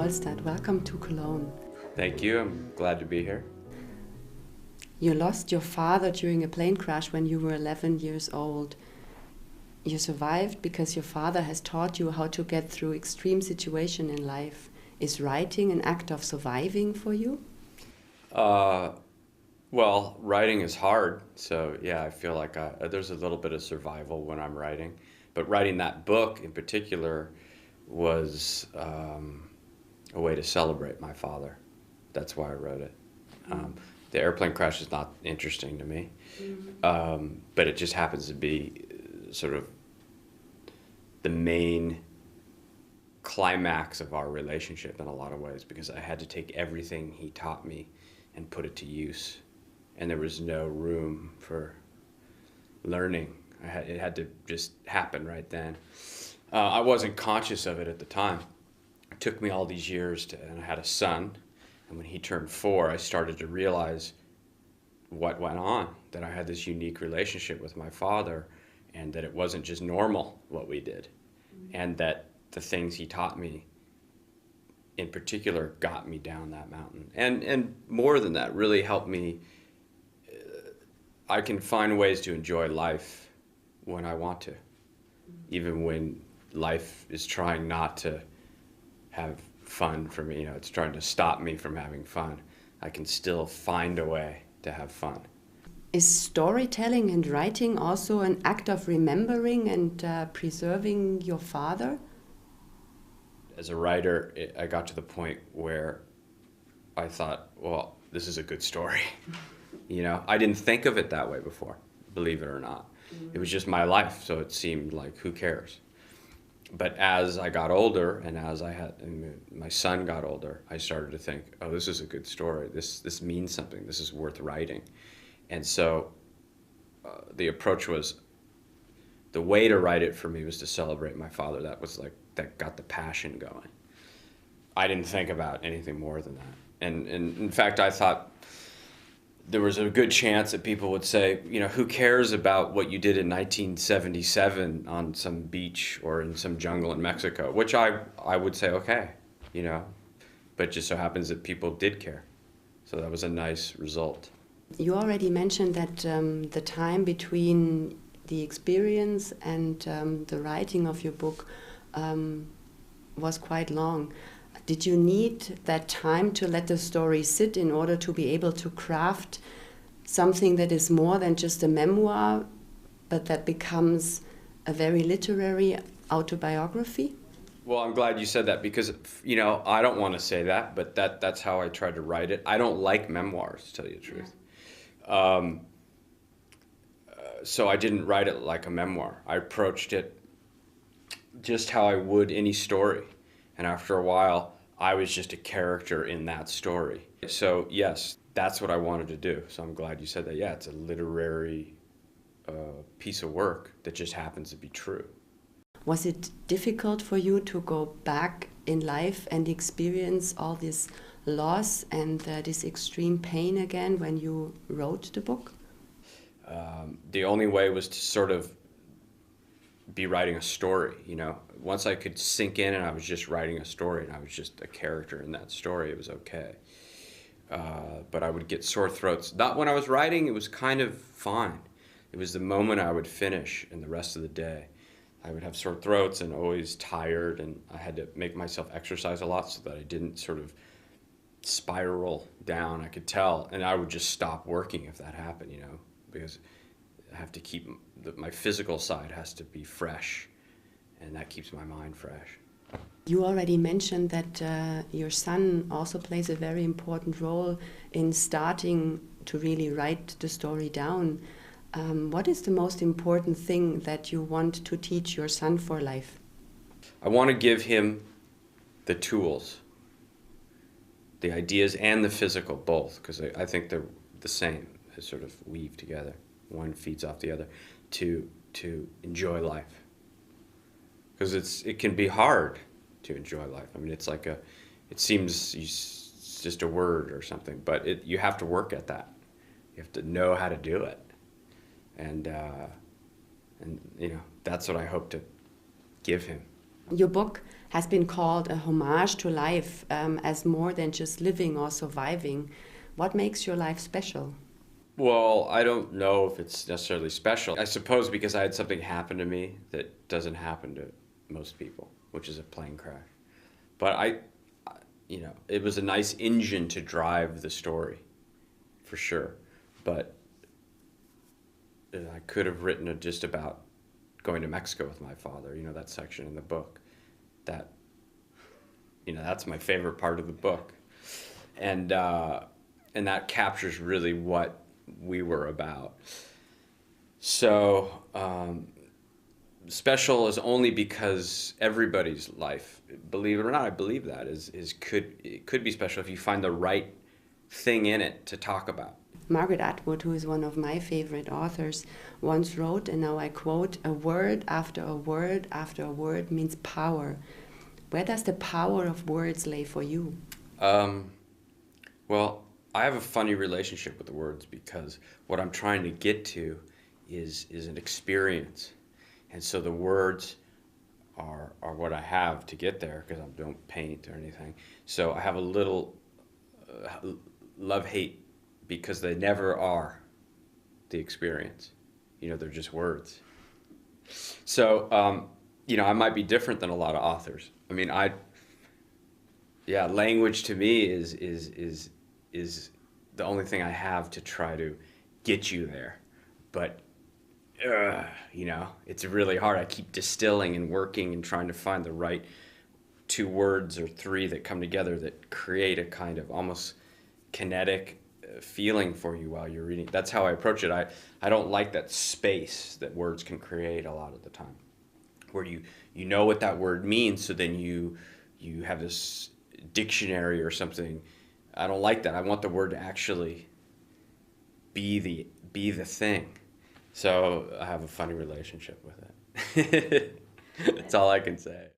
Ollestad, welcome to Cologne. Thank you, I'm glad to be here. You lost your father during a plane crash when you were 11 years old. You survived because your father has taught you how to get through extreme situations in life. Is writing an act of surviving for you? Well, writing is hard, so yeah, I feel like there's a little bit of survival when I'm writing. But writing that book in particular was a way to celebrate my father. That's why I wrote it. The airplane crash is not interesting to me, but it just happens to be sort of the main climax of our relationship in a lot of ways, because I had to take everything he taught me and put it to use, and there was no room for learning. It had to just happen right then. I wasn't conscious of it at the time. It took me all these years and I had a son, and when he turned 4, I started to realize what went on, that I had this unique relationship with my father, and that it wasn't just normal what we did, and that the things he taught me in particular got me down that mountain. And more than that, really helped me. I can find ways to enjoy life when I want to, even when life is trying not to have fun for me. You know, it's trying to stop me from having fun. I can still find a way to have fun. Is storytelling and writing also an act of remembering and preserving your father? As a writer, I got to the point where I thought, well, this is a good story. You know, I didn't think of it that way before, believe it or not. It was just my life, so it seemed like, who cares? But as I got older, and as my son got older, I started to think, oh, this is a good story. This means something. This is worth writing. And so the approach was, the way to write it for me was to celebrate my father. That got the passion going. I didn't think about anything more than that. And in fact, I thought there was a good chance that people would say, you know, who cares about what you did in 1977 on some beach or in some jungle in Mexico, which I would say, okay, you know, but it just so happens that people did care. So that was a nice result. You already mentioned that the time between the experience and the writing of your book was quite long. Did you need that time to let the story sit in order to be able to craft something that is more than just a memoir, but that becomes a very literary autobiography? Well, I'm glad you said that, because, you know, I don't want to say that, but that's how I tried to write it. I don't like memoirs, to tell you the truth. So I didn't write it like a memoir. I approached it just how I would any story. And after a while, I was just a character in that story. So yes, that's what I wanted to do. So I'm glad you said that. Yeah, it's a literary piece of work that just happens to be true. Was it difficult for you to go back in life and experience all this loss and this extreme pain again when you wrote the book? The only way was to sort of be writing a story, you know. Once I could sink in and I was just writing a story and I was just a character in that story, it was okay. But I would get sore throats. Not when I was writing, it was kind of fine. It was the moment I would finish and the rest of the day. I would have sore throats and always tired, and I had to make myself exercise a lot so that I didn't sort of spiral down. I could tell, and I would just stop working if that happened, you know, because I have to keep, my physical side has to be fresh, and that keeps my mind fresh. You already mentioned that your son also plays a very important role in starting to really write the story down. What is the most important thing that you want to teach your son for life? I want to give him the tools, the ideas and the physical, both, because I think they're the same. They sort of weave together. One feeds off the other, to enjoy life. Because it can be hard to enjoy life. I mean, it's like it seems it's just a word or something, but you have to work at that. You have to know how to do it. And you know, that's what I hope to give him. Your book has been called a homage to life, as more than just living or surviving. What makes your life special? Well, I don't know if it's necessarily special. I suppose because I had something happen to me that doesn't happen to most people, which is a plane crash. But you know, it was a nice engine to drive the story, for sure. But I could have written it just about going to Mexico with my father, you know, that section in the book. That, you know, that's my favorite part of the book. And that captures really what we were about. So, special is only because everybody's life, believe it or not, I believe that, it could be special if you find the right thing in it to talk about. Margaret Atwood, who is one of my favorite authors, once wrote, and now I quote, "A word after a word after a word means power." Where does the power of words lay for you? Well, I have a funny relationship with the words because what I'm trying to get to is an experience. And so the words are what I have to get there because I don't paint or anything. So I have a little love-hate because they never are the experience. You know, they're just words. So, you know, I might be different than a lot of authors. I mean, language to me is the only thing I have to try to get you there. But, you know, it's really hard. I keep distilling and working and trying to find the right 2 words or 3 that come together that create a kind of almost kinetic feeling for you while you're reading. That's how I approach it. I don't like that space that words can create a lot of the time, where you know what that word means, so then you have this dictionary or something. I don't like that. I want the word to actually be the thing. So I have a funny relationship with it. That's all I can say.